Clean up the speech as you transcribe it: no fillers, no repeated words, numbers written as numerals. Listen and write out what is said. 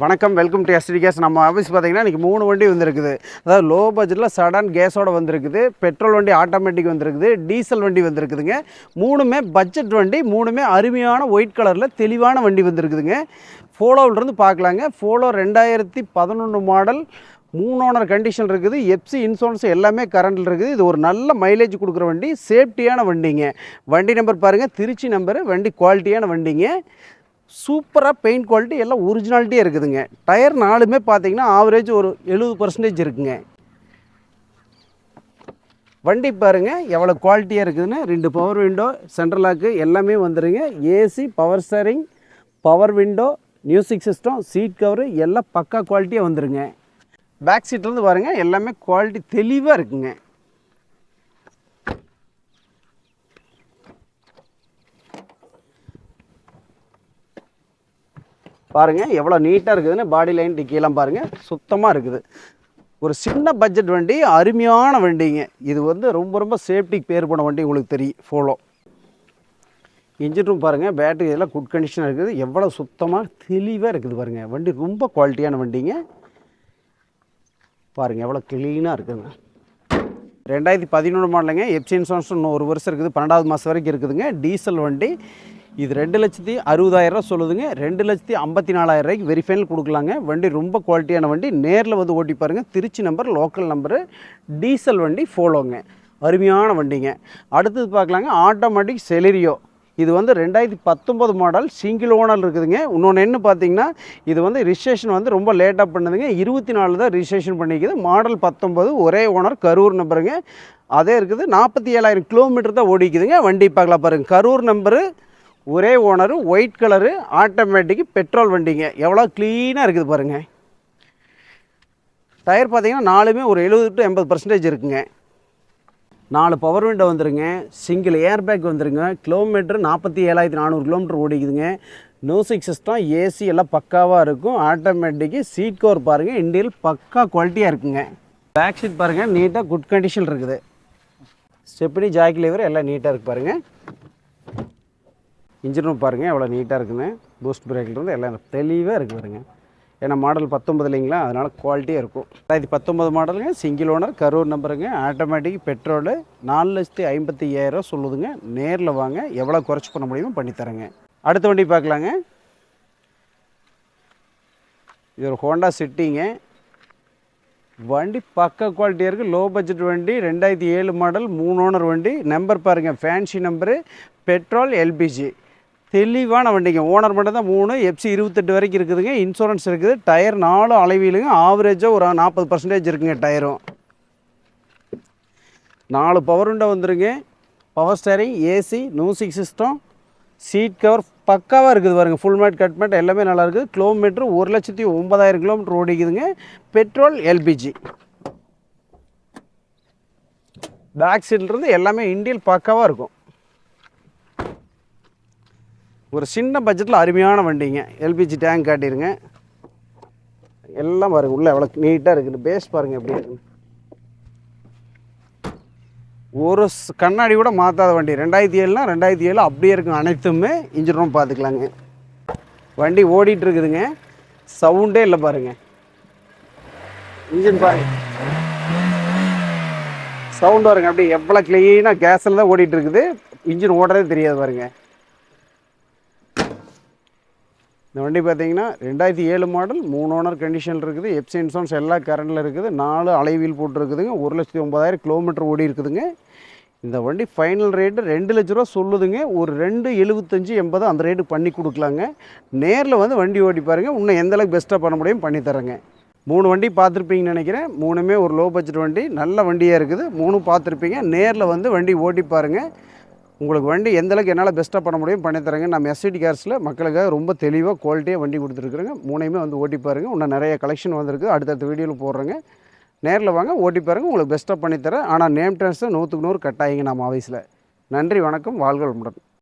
வணக்கம், welcome to ST case. நம்ம office பார்த்தீங்கன்னா இன்றைக்கி 3 வண்டி வந்துருக்குது. அதாவது லோ பட்ஜெட்டில் சடான் கேஸோடு வந்திருக்குது, பெட்ரோல் வண்டி ஆட்டோமேட்டிக் வந்திருக்குது, டீசல் வண்டி வந்திருக்குதுங்க. 3மே பட்ஜெட் வண்டி, 3மே அருமையான ஒயிட் கலரில் தெளிவான வண்டி வந்திருக்குதுங்க. ஃபோலோவிலிருந்து பார்க்கலாங்க. ஃபோலோ 2011 மாடல், 3 ஓனர் கண்டிஷன் இருக்குது. எஃப்சி இன்சூரன்ஸ் எல்லாமே கரண்டில் இருக்குது. இது ஒரு நல்ல மைலேஜ் கொடுக்குற வண்டி, சேஃப்டியான வண்டிங்க. வண்டி நம்பர் பாருங்கள், திருச்சி நம்பரு. வண்டி குவாலிட்டியான வண்டிங்க. சூப்பராக பெயிண்ட் குவாலிட்டி எல்லாம் ஒரிஜினாலிட்டியாக இருக்குதுங்க. டயர் 4மே பார்த்தீங்கன்னா ஆவரேஜ் ஒரு 70% இருக்குங்க. வண்டி பாருங்கள் எவ்வளோ குவாலிட்டியாக இருக்குதுன்னு. 2 பவர் விண்டோ, சென்ட்ரல் லாக்கு எல்லாமே வந்துடுங்க. AC, power steering, power window, music system, seat cover எல்லாம் பக்கா குவாலிட்டியாக வந்துடுங்க. பேக் சீட்லேருந்து பாருங்கள் எல்லாமே குவாலிட்டி தெளிவாக இருக்குங்க. பாருங்கள் எவ்வளோ நீட்டாக இருக்குதுன்னு. பாடி லைன் டிக்கியெல்லாம் பாருங்கள் சுத்தமாக இருக்குது. ஒரு சின்ன பட்ஜெட் வண்டி, அருமையான வண்டிங்க. இது வந்து ரொம்ப சேஃப்டிக்கு பேர் போன வண்டி, உங்களுக்கு தெரியும். ஃபோலோ இன்ஜின் ரூம் பாருங்கள், பேட்டரி இதெல்லாம் குட் கண்டிஷனாக இருக்குது. எவ்வளோ சுத்தமாக தெளிவாக இருக்குது பாருங்கள். வண்டி ரொம்ப குவாலிட்டியான வண்டிங்க. பாருங்கள் எவ்வளோ க்ளீனாக இருக்குதுங்க. 2011 மாடலுங்க. எஃப்சி இன்சூரன்ஸ் இன்னும் 1 வருஷம் இருக்குது. 12வது மாதம் வரைக்கும் இருக்குதுங்க. டீசல் வண்டி. இது 2,60,000 சொல்லுதுங்க. 2,54,000 வெரி ஃபைனல் கொடுக்கலாங்க. வண்டி ரொம்ப குவாலிட்டியான வண்டி. நேரில் வந்து ஓட்டி பாருங்கள். Trichy number, local number, diesel வண்டி, ஃபோலோங்க. அருமையான வண்டிங்க. அடுத்தது பார்க்கலாங்க, ஆட்டோமேட்டிக் செலரியோ. இது வந்து 2019 மாடல், சிங்கிள் ஓனர் இருக்குதுங்க. இன்னொன்று என்ன பார்த்தீங்கன்னா, இது வந்து ரிஜிஸ்ட்ரேஷன் வந்து ரொம்ப லேட்டாக பண்ணுதுங்க. 24 தான் ரிஜிஸ்ட்ரேஷன் பண்ணிக்குது. மாடல் 19, ஒரே ஓனர், கரூர் நம்பருங்க. அதே இருக்குது. 47,000 கிலோமீட்டர் தான் ஓடிக்குதுங்க. வண்டி பார்க்கலாம் பாருங்கள். கரூர் நம்பரு, ஒரே owner, white colour, automatic, petrol வண்டிங்க. எவ்வளோ க்ளீனாக இருக்குது பாருங்கள். டயர் பார்த்தீங்கன்னா 4மே ஒரு 70 to 80% இருக்குங்க. 4 பவர் விண்டோ வந்துருங்க. சிங்கிள் ஏர் பேக் வந்துருங்க. கிலோமீட்டர் 47,400 கிலோமீட்டர் ஓடிக்குதுங்க. மியூசிக் சிஸ்டம், ஏசி எல்லாம் பக்காவாக இருக்கும். ஆட்டோமேட்டிக்கு, சீட் கவர் பாருங்கள் இண்டியல் பக்கா குவாலிட்டியாக இருக்குங்க. பேக் சீட் பாருங்கள் நீட்டாக குட் கண்டிஷன் இருக்குது. ஸ்டெப்னி, ஜாக்கி லிவர் எல்லாம் நீட்டாக இருக்குது பாருங்கள். இன்ஜின் ரூம் பாருங்கள் எவ்வளோ நீட்டாக இருக்குன்னு. பூஸ்ட் பிரேக்லேருந்து எல்லாம் தெளிவாக இருக்குது பாருங்கள். ஏன்னா மாடல் 19 இல்லைங்களா, அதனால் குவாலிட்டியாக இருக்கும். 2019 மாடலுங்க. சிங்கிள் ஓனர், கரூர் நம்பருங்க. Automatic, petrol. 4,55,000 சொல்லுதுங்க. நேரில் வாங்க, எவ்வளோ குறைச்சி பண்ண முடியுமோ பண்ணித்தரேங்க. அடுத்த வண்டி பார்க்கலாங்க. இது ஒரு ஹோண்டா சிட்டிங்க. வண்டி பக்க குவாலிட்டியாக இருக்குது. லோ பட்ஜெட் வண்டி, 2007 மாடல், 3 ஓனர் வண்டி. நம்பர் பாருங்கள், ஃபேன்சி நம்பரு, பெட்ரோல், எல்பிஜி. தெளிவான வண்டிங்க. ஓனர் மட்டும் தான் 3, எஃப்சி 28 வரைக்கும் இருக்குதுங்க. இன்சூரன்ஸ் இருக்குது. டயர் 4 அளவிலுங்க. ஆவரேஜாக ஒரு 40% இருக்குங்க டயரும். 4 பவர் விண்டோ வந்துருங்க. Power steering, AC, music system, seat cover பக்காவாக இருக்குது பாருங்கள். ஃபுல் மேட், கட் மேட் எல்லாமே நல்லா இருக்குது. கிலோமீட்ரு 1,09,000 கிலோமீட்டர் ஓடிக்குதுங்க. Petrol, LPG. பேக் சீட்லேருந்து எல்லாமே இண்டியல் பக்காவாக இருக்கும். ஒரு சின்ன பட்ஜெட்டில் அருமையான வண்டிங்க. எல்பிஜி டேங்க் காட்டிடுங்க. எல்லாம் பாருங்கள் உள்ளே எவ்வளோ நீட்டாக இருக்குது. பேஸ் பாருங்கள் எப்படி இருக்குன்னு. ஒரு கண்ணாடி கூட மாற்றாத வண்டி. 2007னா 2007 அப்படியே இருக்குங்க அனைத்துமே. இன்ஜின் ரூம் பார்த்துக்கலாங்க. வண்டி ஓடிட்டு இருக்குதுங்க. சவுண்டே இல்லை பாருங்கள். இன்ஜின் பாருங்கள் சவுண்டு வருங்க. அப்படியே எவ்வளோ க்ளீனாக கேஸில் தான் ஓடிட்டு இருக்குது. இன்ஜின் ஓடுறதே தெரியாது பாருங்கள். இந்த வண்டி பார்த்தீங்கன்னா 2007 மாடல், 3 ஓனர் கண்டிஷனில் இருக்குது. எஃப்சி இன்சூரன்ஸ் எல்லாம் கரண்டில் இருக்குது. 4 அலைவீல் போட்டுருக்குதுங்க. 1,09,000 கிலோமீட்டர் ஓடி இருக்குதுங்க. இந்த வண்டி ஃபைனல் ரேட்டு 2 லட்ச ரூபா சொல்லுதுங்க. ஒரு 2,75,000 80 அந்த ரேட்டு பண்ணி கொடுக்கலாங்க. நேரில் வந்து வண்டி ஓட்டி பாருங்கள். இன்னும் எந்தளவுக்கு பெஸ்ட்டாக பண்ண முடியும் பண்ணித்தரேங்க. 3 வண்டி பார்த்துருப்பீங்கன்னு நினைக்கிறேன். 3மே ஒரு லோ பட்ஜெட் வண்டி, நல்ல வண்டியாக இருக்குது. 3 பார்த்துருப்பீங்க. நேரில் வந்து வண்டி ஓட்டி பாருங்கள். உங்களுக்கு வண்டி எந்தளவுக்கு என்னால் பெஸ்ட்டாக பண்ண முடியும் பண்ணித்தரேங்க. நம்ம எஸ்டி கார்ஸில் மக்களுக்காக ரொம்ப தெளிவாக குவாலிட்டியாக வண்டி கொடுத்துருக்குறேங்க. 3மே வந்து ஓட்டி பாருங்கள். இன்னும் நிறைய கலெக்ஷன் வந்திருக்கு. அடுத்தடுத்த வீடியோவில் போடுறேங்க. நேரில் வாங்க, ஓட்டி பாருங்கள். உங்களுக்கு பெஸ்ட்டாக பண்ணித்தரேன். ஆனால் நேம் ட்ரான்ஸ்ஃபர் 100க்கு 100 கட்டாயிங்க நம்ம ஆஃபீஸில். நன்றி, வணக்கம், வாழ்க வளமுடன்.